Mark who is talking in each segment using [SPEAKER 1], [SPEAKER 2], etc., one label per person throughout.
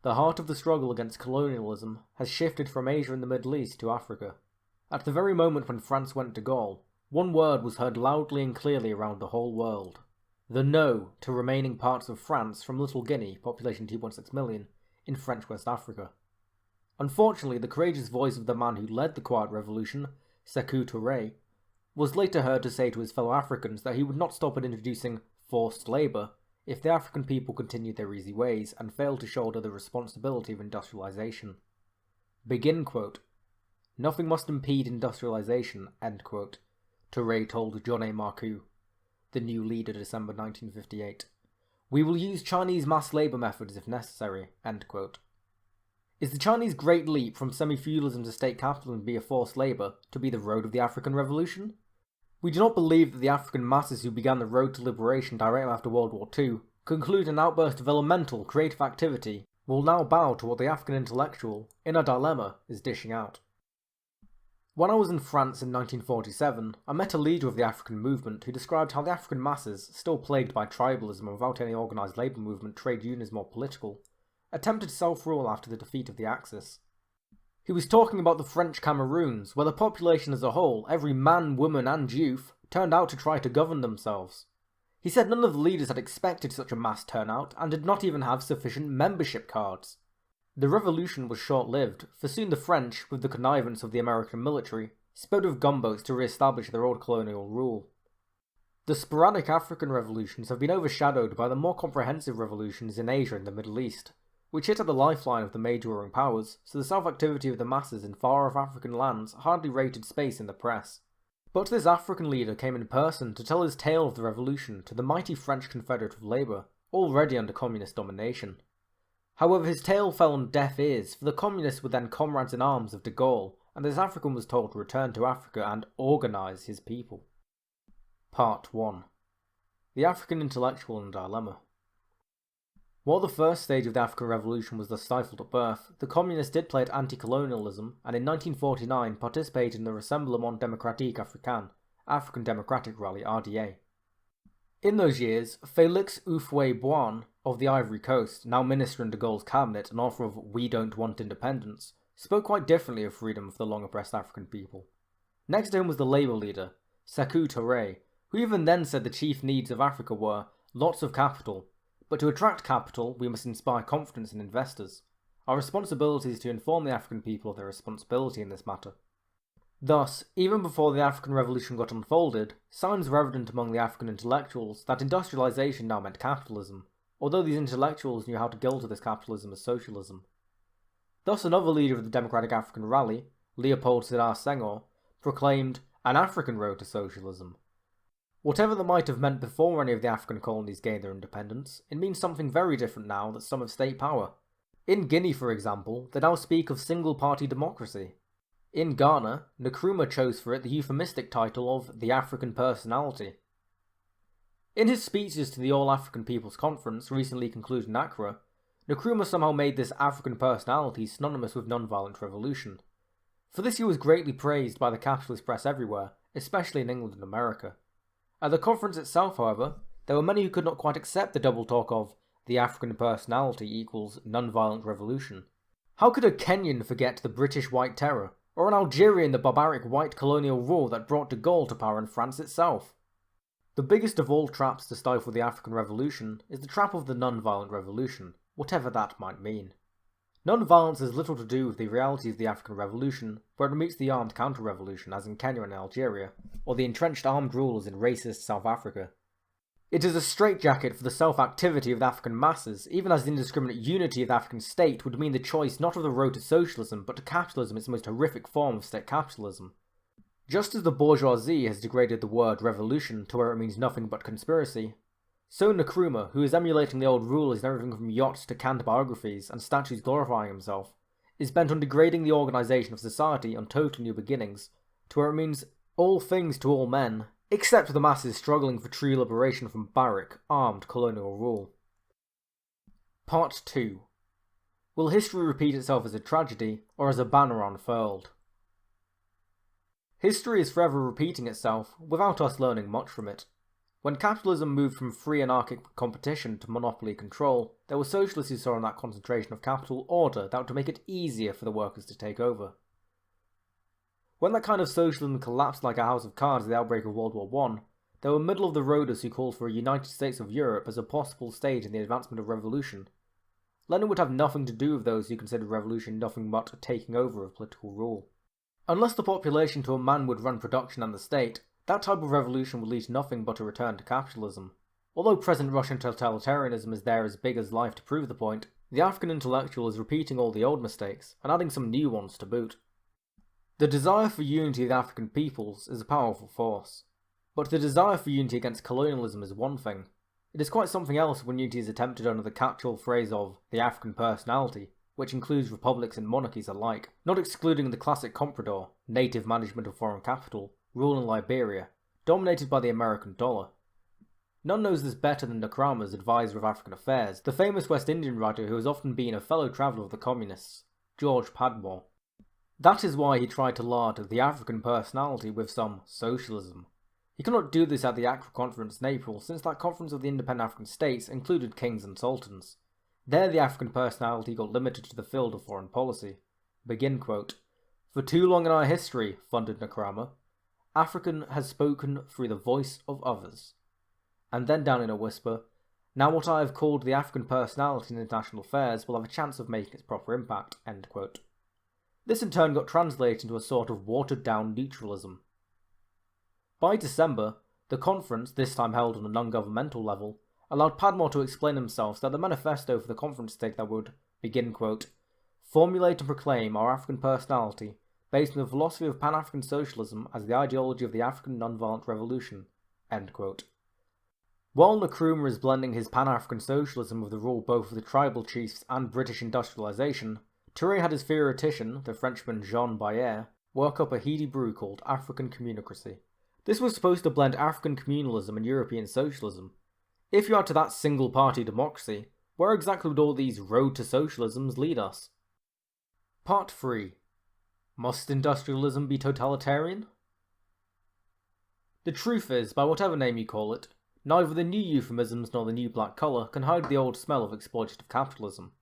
[SPEAKER 1] The heart of the struggle against colonialism has shifted from Asia and the Middle East to Africa. At the very moment when France went to Gaul, one word was heard loudly and clearly around the whole world. The no to remaining parts of France from Little Guinea, population 2.6 million, in French West Africa. Unfortunately, the courageous voice of the man who led the Quiet Revolution, Sékou Touré, was later heard to say to his fellow Africans that he would not stop at introducing forced labour if the African people continued their easy ways and failed to shoulder the responsibility of industrialisation. Begin quote. Nothing must impede industrialisation, end quote, Touré told John A. Marcoux, the new leader, December 1958. We will use Chinese mass labour methods if necessary, end quote. Is the Chinese Great Leap from semi-feudalism to state capitalism via forced labour to be the road of the African Revolution? We do not believe that the African masses who began the road to liberation directly after World War II, conclude an outburst of elemental, creative activity, will now bow to what the African intellectual, in a dilemma, is dishing out. When I was in France in 1947, I met a leader of the African movement who described how the African masses, still plagued by tribalism and without any organised labour movement, trade unions or political, attempted self-rule after the defeat of the Axis. He was talking about the French Cameroons, where the population as a whole, every man, woman and youth, turned out to try to govern themselves. He said none of the leaders had expected such a mass turnout and did not even have sufficient membership cards. The revolution was short-lived, for soon the French, with the connivance of the American military, sped with gunboats to re-establish their old colonial rule. The sporadic African revolutions have been overshadowed by the more comprehensive revolutions in Asia and the Middle East, which hit at the lifeline of the major warring powers, so the self-activity of the masses in far-off African lands hardly rated space in the press. But this African leader came in person to tell his tale of the revolution to the mighty French Confederate of Labour, already under communist domination. However, his tale fell on deaf ears, for the communists were then comrades in arms of de Gaulle, and this African was told to return to Africa and organise his people. Part 1. The African Intellectual and Dilemma. While the first stage of the African Revolution was thus stifled at birth, the communists did play at anti-colonialism and in 1949 participated in the Rassemblement Démocratique Africain, African Democratic Rally RDA. In those years, Félix Houphouët-Boigny of the Ivory Coast, now minister in de Gaulle's cabinet and author of We Don't Want Independence, spoke quite differently of freedom for the long-oppressed African people. Next to him was the Labour leader, Sékou Touré, who even then said the chief needs of Africa were lots of capital, but to attract capital, we must inspire confidence in investors. Our responsibility is to inform the African people of their responsibility in this matter. Thus, even before the African Revolution got unfolded, signs were evident among the African intellectuals that industrialisation now meant capitalism, although these intellectuals knew how to gild this capitalism as socialism. Thus another leader of the Democratic African Rally, Leopold Sédar Senghor, proclaimed an African road to socialism. Whatever that might have meant before any of the African colonies gained their independence, it means something very different now that some have state power. In Guinea, for example, they now speak of single-party democracy. In Ghana, Nkrumah chose for it the euphemistic title of the African Personality. In his speeches to the All-African People's Conference, recently concluded in Accra, Nkrumah somehow made this African personality synonymous with non-violent revolution. For this he was greatly praised by the capitalist press everywhere, especially in England and America. At the conference itself, however, there were many who could not quite accept the double talk of the African personality equals non-violent revolution. How could a Kenyan forget the British White Terror, or an Algerian the barbaric white colonial rule that brought de Gaulle to power in France itself? The biggest of all traps to stifle the African Revolution is the trap of the non-violent revolution, whatever that might mean. Non-violence has little to do with the realities of the African Revolution, where it meets the armed counter-revolution as in Kenya and Algeria, or the entrenched armed rulers in racist South Africa. It is a straitjacket for the self-activity of the African masses, even as the indiscriminate unity of the African state would mean the choice not of the road to socialism, but to capitalism, its most horrific form of state capitalism. Just as the bourgeoisie has degraded the word revolution to where it means nothing but conspiracy, so Nkrumah, who is emulating the old rulers in everything from yachts to canned biographies and statues glorifying himself, is bent on degrading the organisation of society on total new beginnings, to where it means all things to all men, except the masses struggling for true liberation from barrack, armed colonial rule. Part 2. Will history repeat itself as a tragedy, or as a banner unfurled? History is forever repeating itself, without us learning much from it. When capitalism moved from free anarchic competition to monopoly control, there were socialists who saw in that concentration of capital order that would make it easier for the workers to take over. When that kind of socialism collapsed like a house of cards at the outbreak of World War I, there were middle-of-the-roaders who called for a United States of Europe as a possible stage in the advancement of revolution. Lenin would have nothing to do with those who considered revolution nothing but a taking over of political rule. Unless the population to a man would run production and the state, that type of revolution would lead to nothing but a return to capitalism. Although present Russian totalitarianism is there as big as life to prove the point, the African intellectual is repeating all the old mistakes and adding some new ones to boot. The desire for unity of the African peoples is a powerful force. But the desire for unity against colonialism is one thing. It is quite something else when unity is attempted under the catch-all phrase of the African personality, which includes republics and monarchies alike, not excluding the classic comprador, native management of foreign capital, rule in Liberia, dominated by the American dollar. None knows this better than Nkrumah's advisor of African affairs, the famous West Indian writer who has often been a fellow traveller of the communists, George Padmore. That is why he tried to lard the African personality with some socialism. He could not do this at the Accra Conference in April, since that conference of the independent African states included kings and sultans. There the African personality got limited to the field of foreign policy. Begin quote. For too long in our history, thundered Nkrumah, African has spoken through the voice of others. And then down in a whisper, now what I have called the African personality in international affairs will have a chance of making its proper impact. End quote. This in turn got translated into a sort of watered-down neutralism. By December, the conference, this time held on a non-governmental level, allowed Padmore to explain himself so that the manifesto for the conference stated that would, begin quote, formulate and proclaim our African personality based on the philosophy of Pan-African socialism as the ideology of the African non-violent revolution. End quote. While Nkrumah is blending his Pan-African socialism with the rule both of the tribal chiefs and British industrialisation, Touré had his theoretician, the Frenchman Jean Bayer, work up a heady brew called African communocracy. This was supposed to blend African communalism and European socialism. If you add to that single-party democracy, where exactly would all these road to socialisms lead us? Part 3. Must industrialism be totalitarian? The truth is, by whatever name you call it, neither the new euphemisms nor the new black colour can hide the old smell of exploitative capitalism.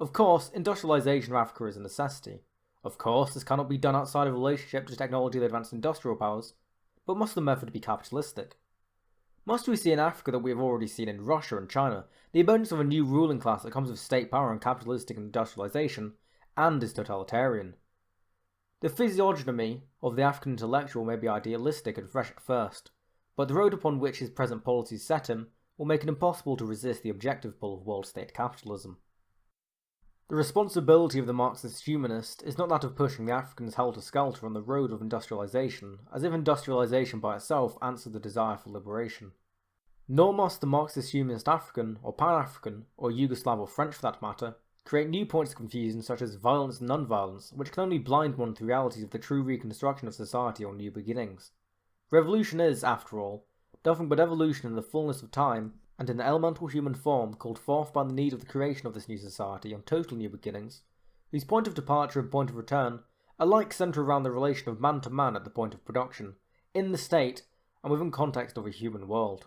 [SPEAKER 1] Of course, industrialisation of Africa is a necessity. Of course, this cannot be done outside of relationship to technology of the advanced industrial powers, but must the method be capitalistic? Must we see in Africa that we have already seen in Russia and China, the emergence of a new ruling class that comes with state power and capitalistic industrialisation, and is totalitarian? The physiognomy of the African intellectual may be idealistic and fresh at first, but the road upon which his present policies set him will make it impossible to resist the objective pull of world-state capitalism. The responsibility of the Marxist humanist is not that of pushing the Africans helter-skelter on the road of industrialisation, as if industrialisation by itself answered the desire for liberation. Nor must the Marxist humanist African, or Pan-African, or Yugoslav or French for that matter, create new points of confusion such as violence and non-violence, which can only blind one to the realities of the true reconstruction of society or new beginnings. Revolution is, after all, nothing but evolution in the fullness of time, and in the elemental human form called forth by the need of the creation of this new society on total new beginnings, whose point of departure and point of return alike centre around the relation of man to man at the point of production, in the state, and within context of a human world.